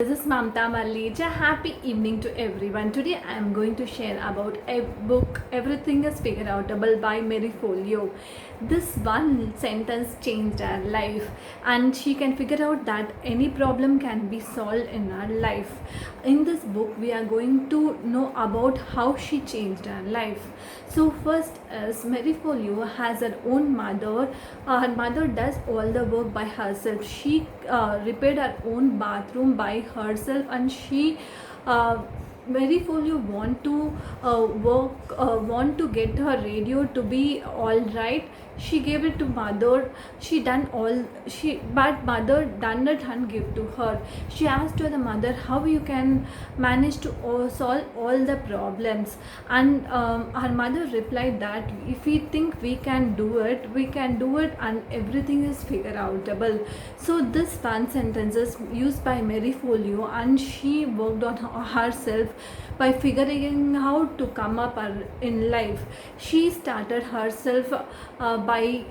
This is Mamta Malij. A happy evening to everyone. Today I am going to share about a book, Everything is Figure Outable by Mary Folio. This one sentence changed our life, and she can figure out that any problem can be solved in our life. In this book, we are going to know about how she changed our life. So first is Mary Folio has her own mother. Her mother does all the work by herself. She repaired her own bathroom by herself, and she Mary Folio want to get her radio to be all right. She gave it to mother. But mother done not and give to her. She asked her the mother how you can manage to solve all the problems, and her mother replied that if we think we can do it, we can do it, and everything is figure outable. So this one sentence is used by Mary Folio, and she worked on herself by figuring how to come up in life. She started herself by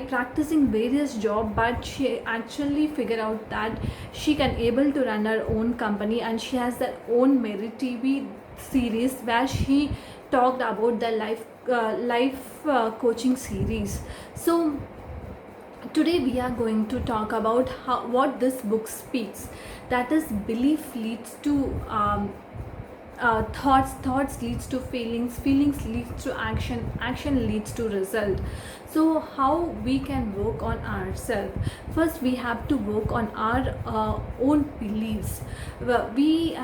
practicing various jobs, but she actually figured out that she can able to run her own company, and she has her own Mary TV series where she talked about the life coaching series. So today we are going to talk about what this book speaks, that is belief leads to thoughts leads to feelings leads to action leads to result. So how we can work on ourselves? First we have to work on our own beliefs. We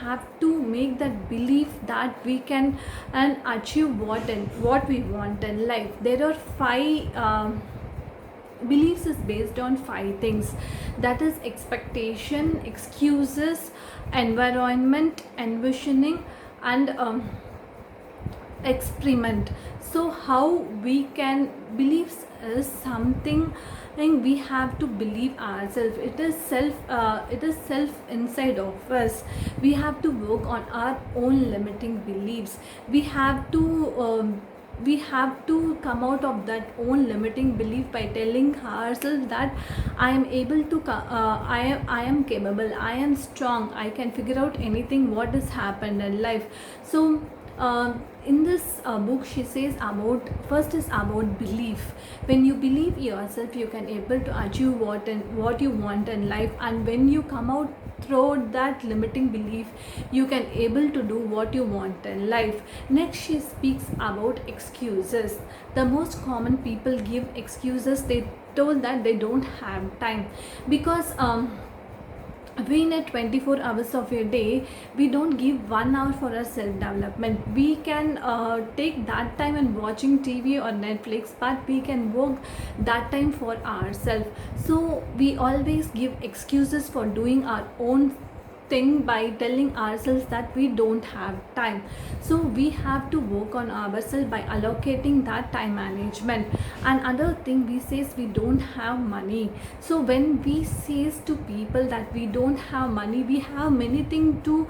have to make that belief that we can and achieve what we want in life. There are five beliefs is based on five things, that is expectation, excuses, environment, envisioning, and experiment. So how we can beliefs is something we have to believe ourselves. It is self inside of us. We have to work on our own limiting beliefs. We have to come out of that own limiting belief by telling ourselves that I am able to I am capable, I am strong, I can figure out anything what has happened in life. So in this book she says about, first is about belief. When you believe yourself, you can able to achieve what you want in life, and when you come out through that limiting belief, you can able to do what you want in life. Next she speaks about excuses. The most common people give excuses. They told that they don't have time because we need 24 hours of your day. We don't give 1 hour for our self development. We can take that time in watching TV or Netflix, but we can work that time for ourselves. So we always give excuses for doing our own thing by telling ourselves that we don't have time. So we have to work on ourselves by allocating that time management. And other thing we says we don't have money. So when we says to people that we don't have money, we have many things to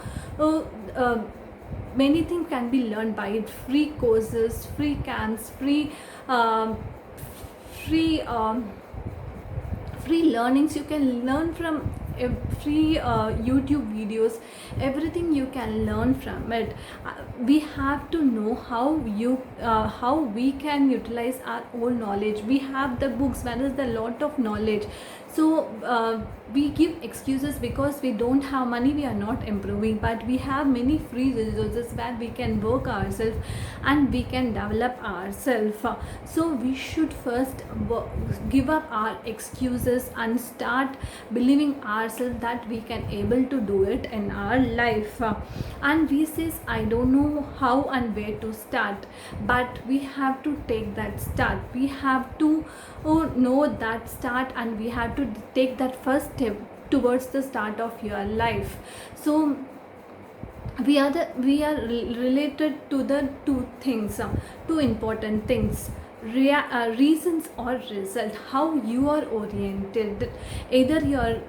many things can be learned by it. Free courses, free camps, free free learnings. You can learn from free YouTube videos. Everything you can learn from it. We have to know how we can utilize our own knowledge. We have the books where is the lot of knowledge. So we give excuses because we don't have money, we are not improving, but we have many free resources where we can work ourselves and we can develop ourselves. So we should first give up our excuses and start believing ourselves that we can able to do it in our life. And we says I don't know how and where to start, but we have to take that start. We have to know that start, and we have to take that first step towards the start of your life. So we are related to the two things, two important things, reasons or result. How you are oriented, either you're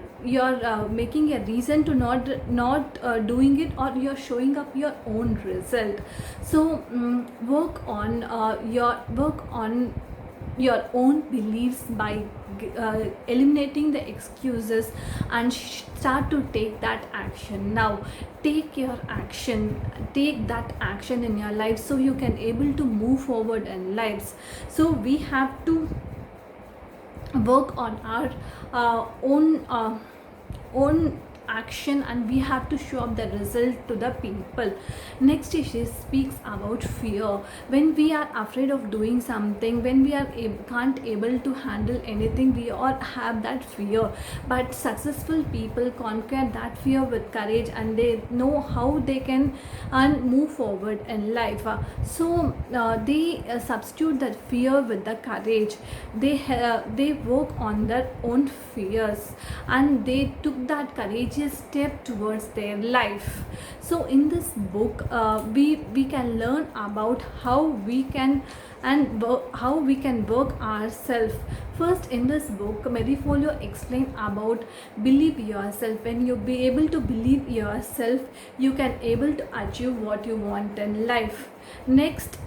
making a reason to not doing it, or you're showing up your own result. So work on your own beliefs by eliminating the excuses and start to take that action now. Take your action, take that action in your life so you can able to move forward in lives. So we have to work on our own action, and we have to show up the result to the people. Next, she speaks about fear. When we are afraid of doing something, when we are can't able to handle anything, we all have that fear. But successful people conquer that fear with courage, and they know how they can move forward in life. They substitute that fear with the courage. They work on their own fears, and they took that courageous step towards their life. So in this book, we can learn about how we can how we can work ourselves. First, in this book, Marie Forleo explain about believe yourself. When you be able to believe yourself, you can able to achieve what you want in life. Next,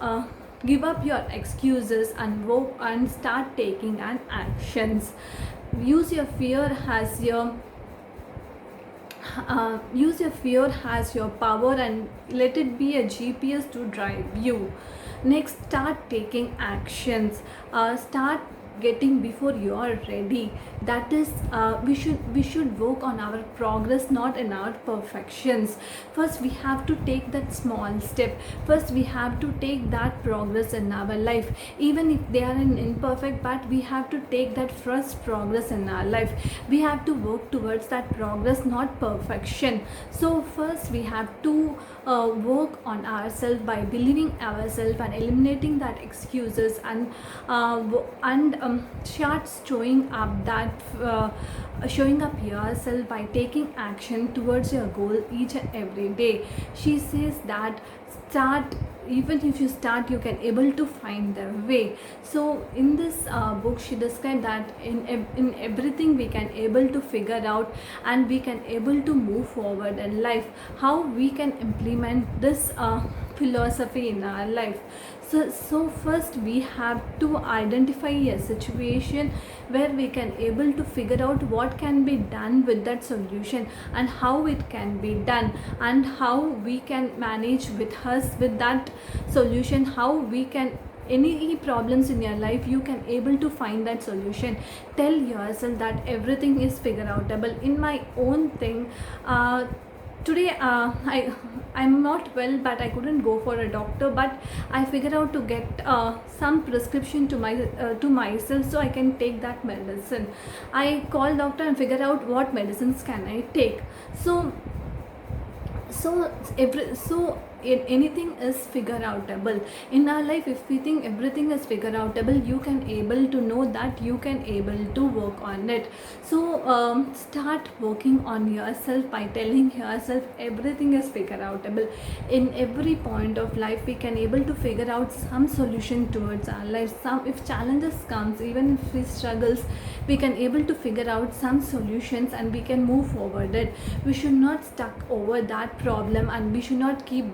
give up your excuses and work and start taking an actions. Use your fear as your use your fear as your power, and let it be a GPS to drive you. Next, start taking actions. Start getting before you are ready. That is, we should work on our progress, not in our perfections. First, we have to take that small step. First, we have to take that progress in our life, even if they are imperfect, but we have to take that first progress in our life. We have to work towards that progress, not perfection. So first, we have to work on ourselves by believing ourselves and eliminating that excuses, and start showing up yourself by taking action towards your goal each and every day. She says that start, even if you start, you can able to find the way. So in this book, she described that in everything we can able to figure out, and we can able to move forward in life, how we can implement this philosophy in our life. So first, we have to identify a situation where we can able to figure out what can be done with that solution, and how it can be done, and how we can manage with us with that solution. How we can, any problems in your life, you can able to find that solution. Tell yourself that everything is figure outable. In my own thing, today I'm not well, but I couldn't go for a doctor, but I figured out to get some prescription to myself, so I can take that medicine. I called doctor and figure out what medicines can I take. So anything is figure outable in our life. If we think everything is figure outable, you can able to know that you can able to work on it. So start working on yourself by telling yourself everything is figure outable. In every point of life, we can able to figure out some solution towards our life. Some, if challenges comes, even if we struggles, we can able to figure out some solutions, and we can move forward it. We should not stuck over that problem, and we should not keep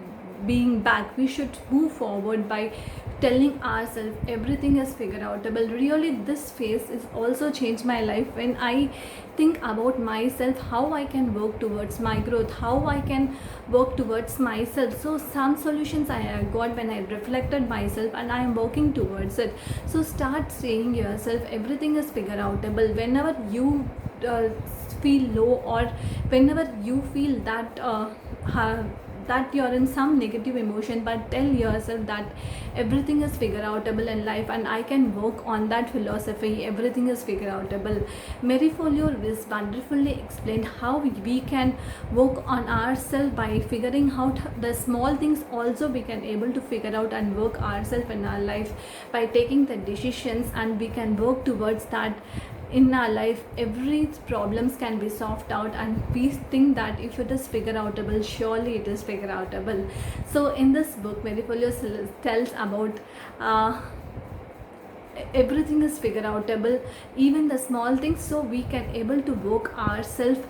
being back. We should move forward by telling ourselves everything is figure outable. Really, this phase is also changed my life. When I think about myself, how I can work towards my growth, how I can work towards myself. So some solutions I got when I reflected myself, and I am working towards it. So start saying yourself everything is figure outable. Whenever you feel low, or whenever you feel that that you're in some negative emotion, but tell yourself that everything is figure outable in life, and I can work on that philosophy. Everything is figure outable. Marie Forleo is wonderfully explained how we can work on ourselves by figuring out the small things. Also, we can able to figure out and work ourselves in our life by taking the decisions, and we can work towards that. In our life, every problems can be solved out, and we think that if it is figure outable, surely it is figure outable. So in this book, Marie Forleo tells about everything is figure outable, even the small things. So we can able to work ourselves,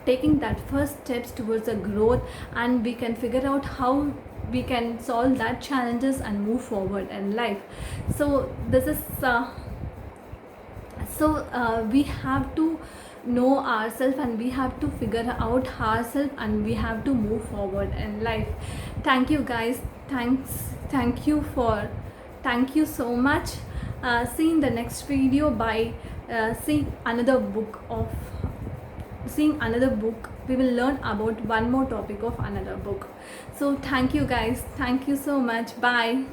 taking that first steps towards a growth, and we can figure out how we can solve that challenges and move forward in life. So this is we have to know ourselves, and we have to figure out ourselves, and we have to move forward in life. Thank you guys. Thank you for, thank you so much. See in the next video by seeing another book of, seeing another book. We will learn about one more topic of another book. So thank you guys, thank you so much, bye.